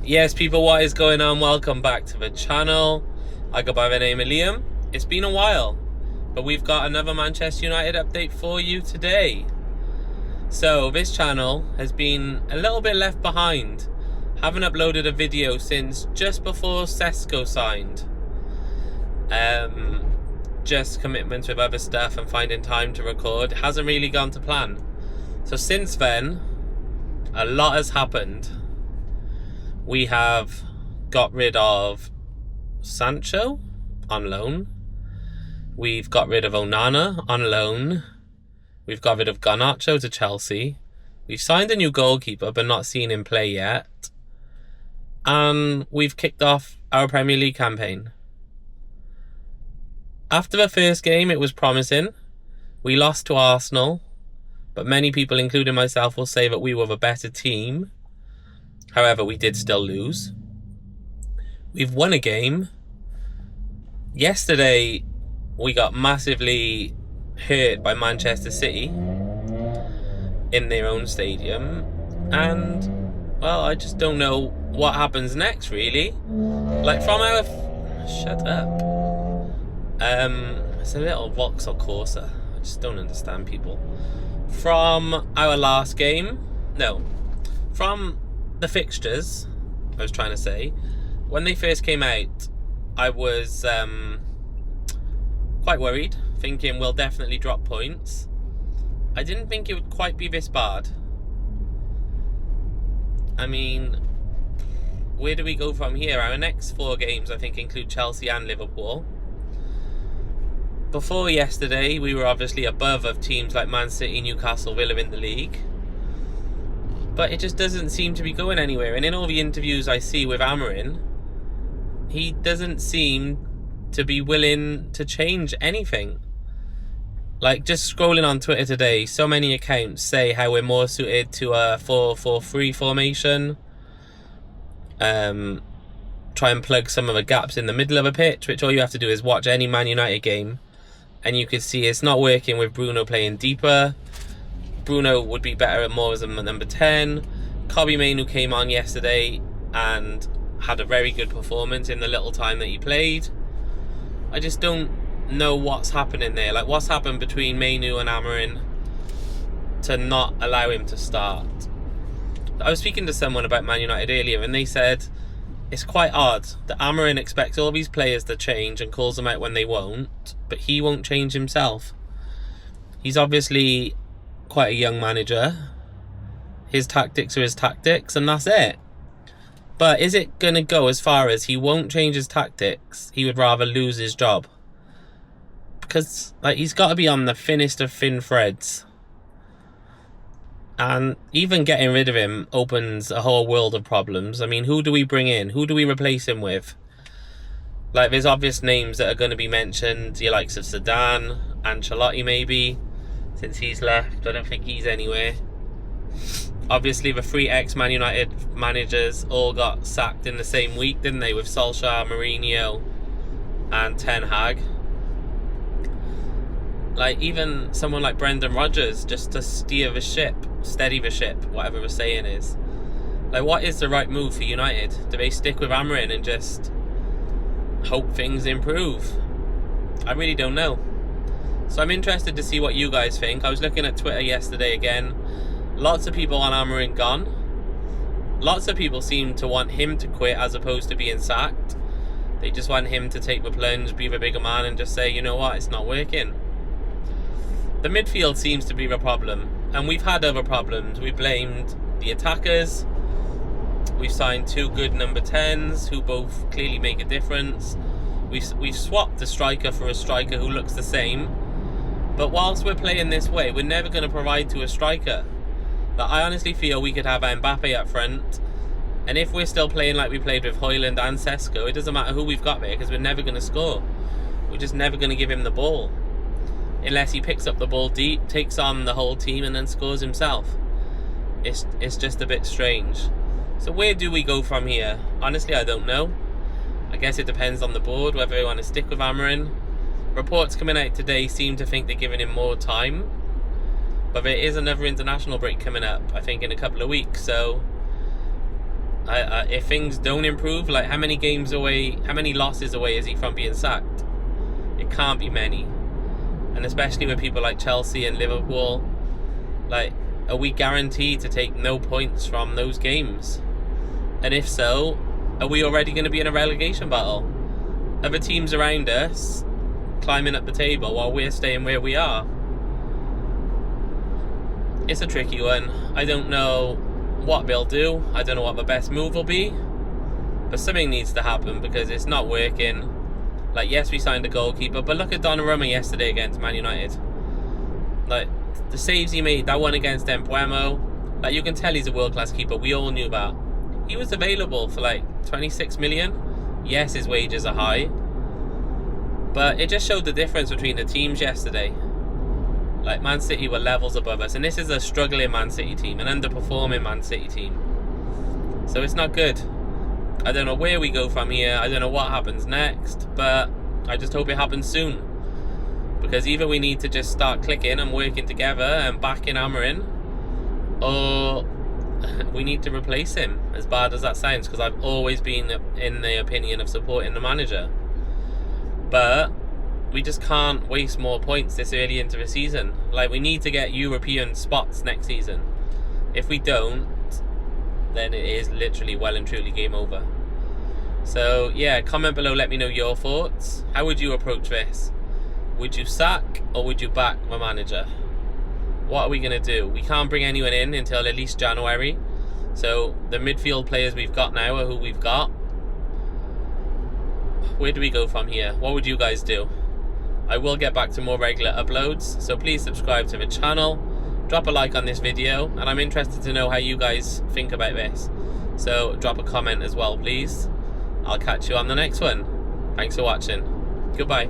Yes, people, what is going on? Welcome back to the channel. I go by the name of Liam. It's been a while, but we've got another Manchester United update for you today. So this channel has been a little bit left behind. Haven't uploaded a video since just before Sesko signed. Just commitments with other stuff and finding time to record. It hasn't really gone to plan. So since then, a lot has happened. We have got rid of Sancho on loan. We've got rid of Onana on loan. We've got rid of Garnacho to Chelsea. We've signed a new goalkeeper but not seen him play yet. And we've kicked off our Premier League campaign. After the first game, it was promising. We lost to Arsenal, but many people, including myself, will say that we were the better team. However, we did still lose. We've won a game. Yesterday, we got massively hurt by Manchester City in their own stadium. And, well, I just don't know what happens next, really. Like, from our... Shut up. It's a little Vauxhall Corsa. I just don't understand people. From our last game... No. From... the fixtures, I was trying to say, when they first came out, I was quite worried, thinking we'll definitely drop points. I didn't think it would quite be this bad. I mean, where do we go from here? Our next 4 games, I think, include Chelsea and Liverpool. Before yesterday, we were obviously above of teams like Man City, Newcastle, Villa in the league. But it just doesn't seem to be going anywhere. And in all the interviews I see with Amorim, he doesn't seem to be willing to change anything. Like, just scrolling on Twitter today, so many accounts say how we're more suited to a 4-4-3 formation. Try and plug some of the gaps in the middle of a pitch, which all you have to do is watch any Man United game. And you can see it's not working with Bruno playing deeper. Bruno would be better at more as a number 10. Kobbie Mainoo came on yesterday and had a very good performance in the little time that he played. I just don't know what's happening there. Like, what's happened between Mainoo and Amorim to not allow him to start? I was speaking to someone about Man United earlier and they said it's quite odd that Amorim expects all these players to change and calls them out when they won't, but he won't change himself. He's obviously quite a young manager. His tactics are his tactics, and that's it. But is it going to go as far as he won't change his tactics? He would rather lose his job. Because, like, he's got to be on the thinnest of thin threads. And even getting rid of him opens a whole world of problems. I mean, who do we bring in? Who do we replace him with? Like, there's obvious names that are going to be mentioned. The likes of Zidane, Ancelotti maybe. Since he's left, I don't think he's anywhere. Obviously, the 3 ex-Man United managers all got sacked in the same week, didn't they? With Solskjaer, Mourinho, and Ten Hag. Like, even someone like Brendan Rodgers, just to steer the ship, steady the ship, whatever the saying is. Like, what is the right move for United? Do they stick with Amorim and just hope things improve? I really don't know. So I'm interested to see what you guys think. I was looking at Twitter yesterday again. Lots of people on Amorim gone. Lots of people seem to want him to quit as opposed to being sacked. They just want him to take the plunge, be the bigger man and just say, you know what, it's not working. The midfield seems to be the problem. And we've had other problems. We blamed the attackers. We've signed 2 good number 10s who both clearly make a difference. We've swapped a striker for a striker who looks the same. But whilst we're playing this way, we're never going to provide to a striker. But I honestly feel we could have Mbappe up front. And if we're still playing like we played with Højlund and Sesko, it doesn't matter who we've got there because we're never going to score. We're just never going to give him the ball. Unless he picks up the ball deep, takes on the whole team and then scores himself. It's just a bit strange. So where do we go from here? Honestly, I don't know. I guess it depends on the board whether they want to stick with Amorim. Reports coming out today seem to think they're giving him more time. But there is another international break coming up, I think, in a couple of weeks. So If things don't improve, like how many losses away is he from being sacked? It can't be many. And especially with people like Chelsea and Liverpool, like, are we guaranteed to take no points from those games? And if so, are we already going to be in a relegation battle? Other teams around us climbing up the table while we're staying where we are. It's a tricky one. I don't know what they'll do. I don't know what the best move will be. But something needs to happen because it's not working. Like, yes, we signed a goalkeeper, but look at Donnarumma yesterday against Man United. Like, the saves he made, that one against Embuemo, like, you can tell he's a world-class keeper. We all knew that. He was available for like 26 million. Yes, his wages are high, but it just showed the difference between the teams yesterday. Like, Man City were levels above us, and this is a struggling Man City team, an underperforming Man City team. So it's not good. I don't know where we go from here. I don't know what happens next, but I just hope it happens soon. Because either we need to just start clicking and working together and backing Amorim, or we need to replace him, as bad as that sounds, because I've always been in the opinion of supporting the manager. But we just can't waste more points this early into the season. Like, we need to get European spots next season. If we don't, then it is literally well and truly game over. So yeah, comment below, let me know your thoughts. How would you approach this? Would you sack or would you back the manager? What are we going to do? We can't bring anyone in until at least January. So the midfield players we've got now are who we've got. Where do we go from here? What would you guys do? I will get back to more regular uploads, so please subscribe to the channel. Drop a like on this video, and I'm interested to know how you guys think about this. So drop a comment as well, please. I'll catch you on the next one. Thanks for watching. Goodbye.